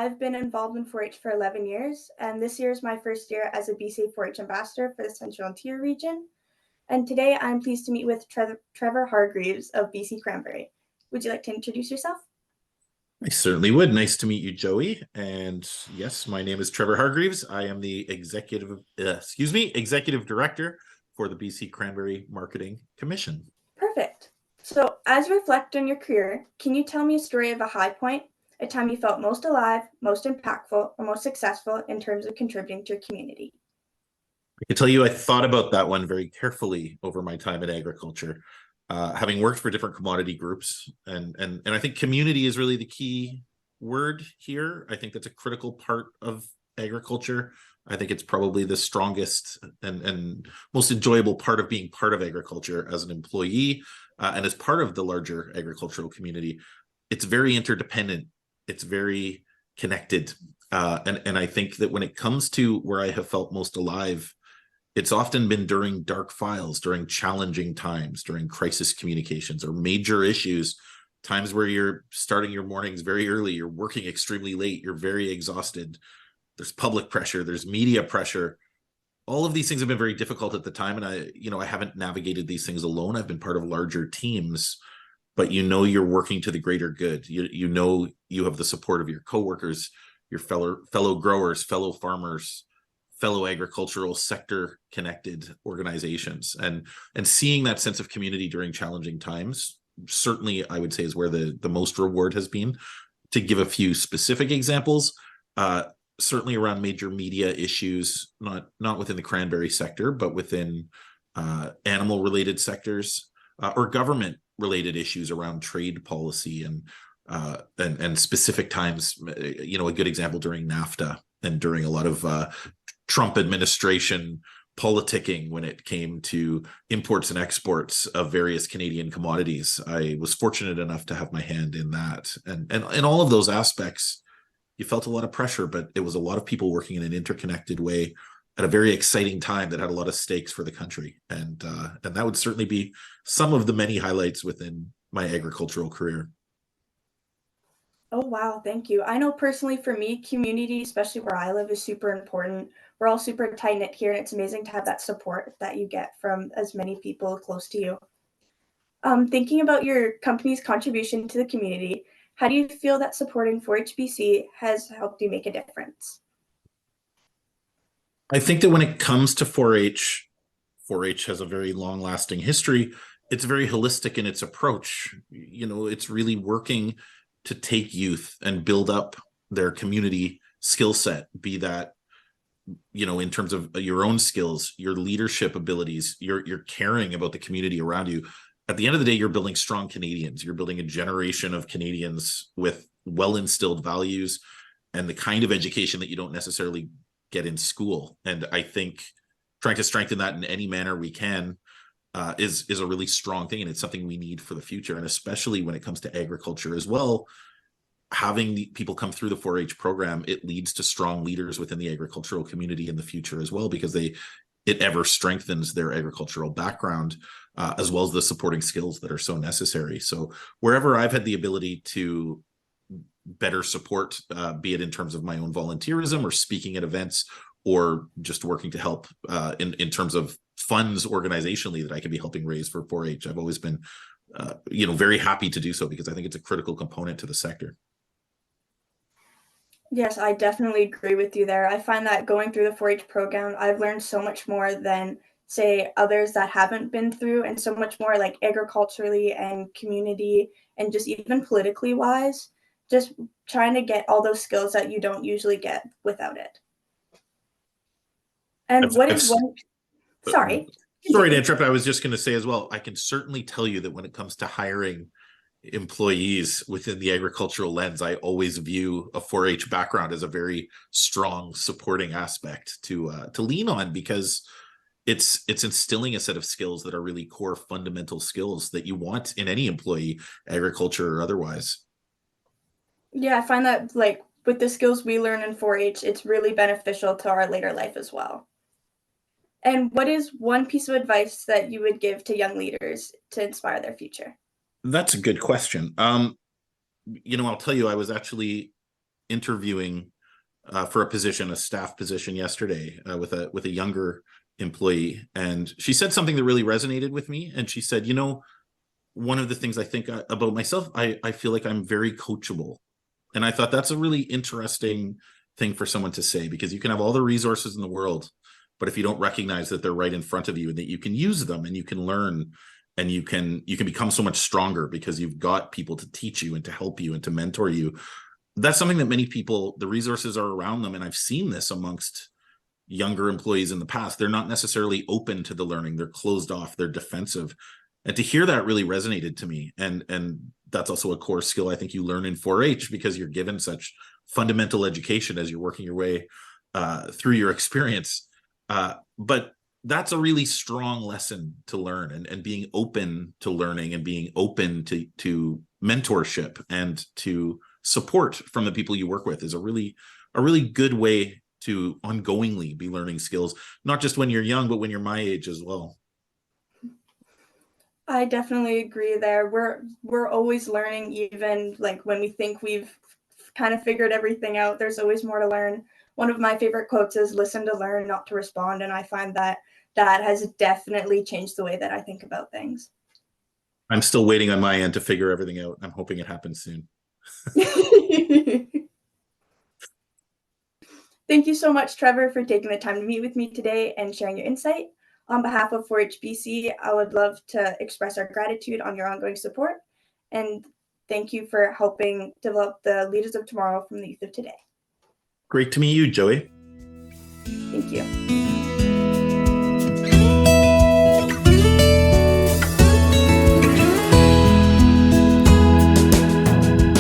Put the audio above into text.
I've been involved in 4-H for 11 years, and this year is my first year as a BC 4-H ambassador for the Central Interior region. And today I'm pleased to meet with Trevor Hargreaves of BC Cranberry. Would you like to introduce yourself? I certainly would. Nice to meet you, Joey. And yes, my name is Trevor Hargreaves. I am the executive director for the BC Cranberry Marketing Commission. Perfect. So, as you reflect on your career, can you tell me a story of a high point, a time you felt most alive, most impactful, or most successful in terms of contributing to your community? I can tell you, I thought about that one very carefully over my time in agriculture, having worked for different commodity groups, and I think community is really the key word here. I think that's a critical part of agriculture. I think it's probably the strongest and most enjoyable part of being part of agriculture as an employee and as part of the larger agricultural community. It's very interdependent. It's very connected. And I think that when it comes to where I have felt most alive, it's often been during dark files, during challenging times, during crisis communications or major issues, times where you're starting your mornings very early, you're working extremely late, you're very exhausted. There's public pressure, there's media pressure. All of these things have been very difficult at the time. And I haven't navigated these things alone. I've been part of larger teams, but you're working to the greater good. You know you have the support of your coworkers, your fellow growers, fellow farmers, fellow agricultural sector connected organizations, and seeing that sense of community during challenging times, certainly I would say is where the most reward has been. To give a few specific examples, certainly around major media issues, not within the cranberry sector, but within animal related sectors, or government related issues around trade policy and specific times. A good example during NAFTA and during a lot of Trump administration politicking when it came to imports and exports of various Canadian commodities. I was fortunate enough to have my hand in that. And in all of those aspects, you felt a lot of pressure, but it was a lot of people working in an interconnected way at a very exciting time that had a lot of stakes for the country. And that would certainly be some of the many highlights within my agricultural career. Oh, wow. Thank you. I know personally for me, community, especially where I live, is super important. We're all super tight knit here, and it's amazing to have that support that you get from as many people close to you. Thinking about your company's contribution to the community, how do you feel that supporting 4-HBC has helped you make a difference? I think that when it comes to 4-H, 4-H has a very long lasting history. It's very holistic in its approach. It's really working to take youth and build up their community skill set, be that, in terms of your own skills, your leadership abilities, you're caring about the community around you. At the end of the day, you're building strong Canadians. You're building a generation of Canadians with well-instilled values and the kind of education that you don't necessarily get in school. And I think trying to strengthen that in any manner we can is a really strong thing, and it's something we need for the future. And especially when it comes to agriculture as well, having the people come through the 4-H program, it leads to strong leaders within the agricultural community in the future as well, because it ever strengthens their agricultural background, as well as the supporting skills that are so necessary. So wherever I've had the ability to better support, be it in terms of my own volunteerism or speaking at events, or just working to help in terms of funds organizationally that I can be helping raise for 4-H, I've always been very happy to do so, because I think it's a critical component to the sector. Yes, I definitely agree with you there. I find that going through the 4-H program, I've learned so much more than, say, others that haven't been through, and so much more like agriculturally and community and just even politically wise, just trying to get all those skills that you don't usually get without it. And I've, what I've is one, sorry, Sorry to continue. interrupt. I was just going to say as well, I can certainly tell you that when it comes to hiring employees within the agricultural lens, I always view a 4-H background as a very strong supporting aspect to lean on, because it's instilling a set of skills that are really core fundamental skills that you want in any employee, agriculture or otherwise. Yeah, I find that like with the skills we learn in 4-H, it's really beneficial to our later life as well. And what is one piece of advice that you would give to young leaders to inspire their future? That's a good question. I'll tell you, I was actually interviewing for a position, a staff position yesterday with a younger employee, and she said something that really resonated with me. And she said, one of the things I think about myself, I feel like I'm very coachable. And I thought that's a really interesting thing for someone to say, because you can have all the resources in the world, but if you don't recognize that they're right in front of you and that you can use them and you can learn and you can become so much stronger because you've got people to teach you and to help you and to mentor you. That's something that many people, the resources are around them. And I've seen this amongst younger employees in the past. They're not necessarily open to the learning. They're closed off. They're defensive. And to hear that really resonated to me. And that's also a core skill I think you learn in 4-H, because you're given such fundamental education as you're working your way through your experience. But that's a really strong lesson to learn, and being open to learning and being open to mentorship and to support from the people you work with is a really good way to ongoingly be learning skills, not just when you're young, but when you're my age as well. I definitely agree there. We're always learning, even like when we think we've kind of figured everything out, there's always more to learn. One of my favorite quotes is listen to learn, not to respond. And I find that has definitely changed the way that I think about things. I'm still waiting on my end to figure everything out. I'm hoping it happens soon. Thank you so much, Trevor, for taking the time to meet with me today and sharing your insight. On behalf of 4HBC, I would love to express our gratitude on your ongoing support. And thank you for helping develop the leaders of tomorrow from the youth of today. Great to meet you, Joey. Thank you.